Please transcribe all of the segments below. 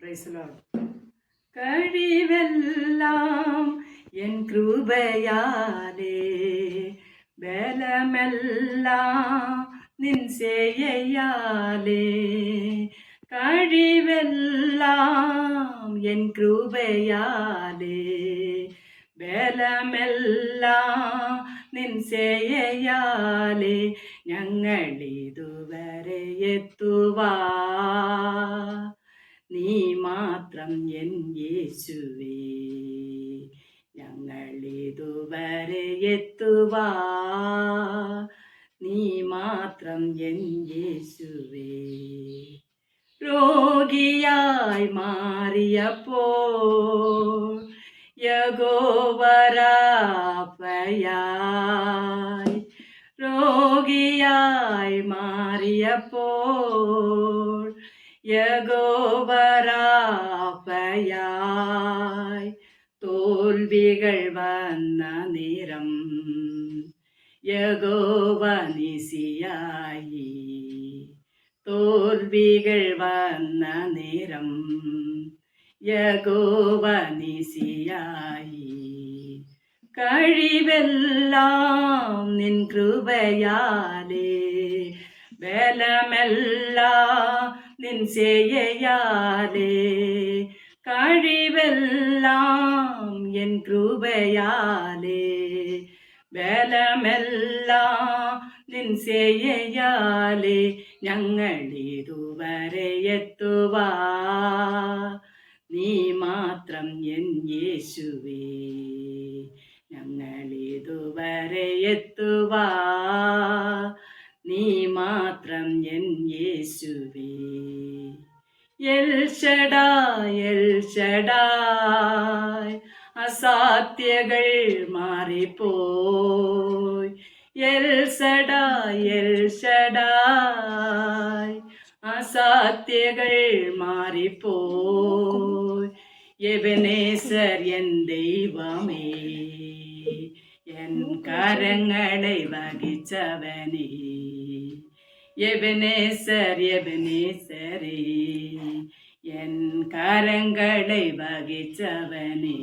Praise Lord. കഴിവെല്ലാം N കൃപയാലേ, ബലമെല്ലാം നിൻ സേയയാലേ. കഴിവെല്ലാം N കൃപയാലേ, ബലമെല്ലാം നിൻ സേയയാലേ. ഞങ്ങളിതുവരെ എത്തുവാ നീ മാത്രം എൻ യേശുവേ. ഞങ്ങളിതുവരെ എത്തുവാ നീ മാത്രം എൻ യേശുവേ. രോഗിയായി മാറിയപ്പോൾ യഹോവ റാഫയായി, രോഗിയായി മാറിയപ്പോൾ യഹോവ റാഫയായി. തോൽവികൾ വന്ന നേരം യഹോവ നിസിയായി, തോൽവികൾ വന്ന നേരം യഹോവ നിസിയായി. കഴിവെല്ലാം നിൻ കൃപയാലേ, ബലമെല്ലാം നിൻ സേയയാലേ. കഴിവെല്ലാം എൻ കൃപയാലേ, ബലമെല്ലാം നിൻ സേയയാലേ. ഞങ്ങളിതുവരെ എത്തുവാ നീ മാത്രം എൻ യേശുവേ. ഞങ്ങളിതുവരെ എത്തുവാ നീ മാത്രം എൻ യേശുവേ. എൽ ഷഡായ്, എൽ ഷഡായ്, അസാധ്യകൾ മാറിപ്പോയി. എൽ ഷഡായ്, എൽ ഷഡായ്, അസാധ്യകൾ മാറിപ്പോയി. എബനേസർ എൻ ദൈവമേ, എൻ കരങ്ങളെ വഹിച്ചവനേ. എബനേസർ, എബനേസരേ, എൻ കരങ്ങളെ വഹിച്ചവനേ.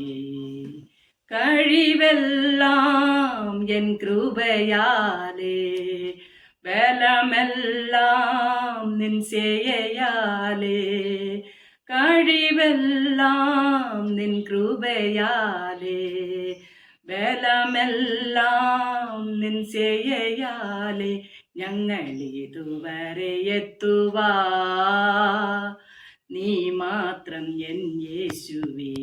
കഴിവെല്ലാം എൻ കൃപയാലേ, ബലമെല്ലാം നിൻ സേയയാലേ. കഴിവെല്ലാം നിൻ കൃപയാലേ, ബലമെല്ലാം നിൻ സേയയാലേ. ഞങ്ങളിതുവരെ എത്തുവാ നീ മാത്രം എൻ യേശുവേ.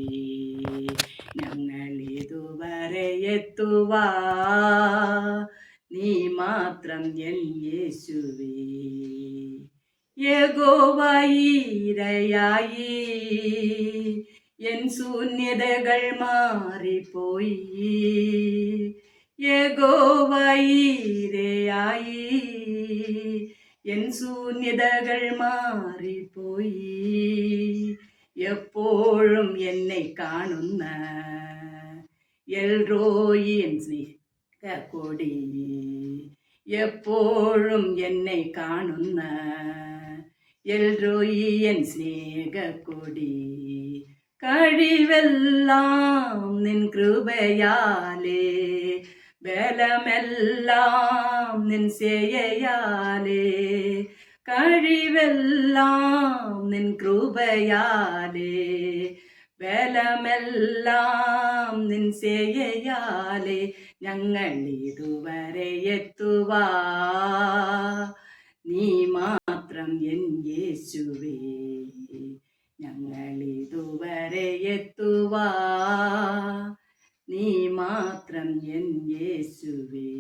ഞങ്ങളിതുവരെ എത്തുവാ നീ മാത്രം എൻ യേശുവേ. യഹോവ ഈരയായി, എൻ ശൂന്യതകൾ മാറിപ്പോയി. യഹോവ ഈരയായി, എൻ ശൂന്യതകൾ മാറിപ്പോയി. എപ്പോഴും എന്നെ കാണുന്ന എൽറോയി എൻ സ്നേഹക്കൊടി, എപ്പോഴും എന്നെ കാണുന്ന എൽറോയി എൻ സ്നേഹക്കൊടി. കഴിവെല്ലാം നിൻ കൃപയാലേ, ബലമെല്ലാം നിൻ സേയയാലേ. കഴിവെല്ലാം നിൻ കൃപയാലേ, ബലമെല്ലാം നിൻ സേയയാലേ. ഞങ്ങളിതുവരെ എത്തുവാ നീ മാത്രം എൻ യേശുവേ. ഞങ്ങളിതുവരെ എത്തുവാ നീ മാത്രം എൻ യേശുവേ.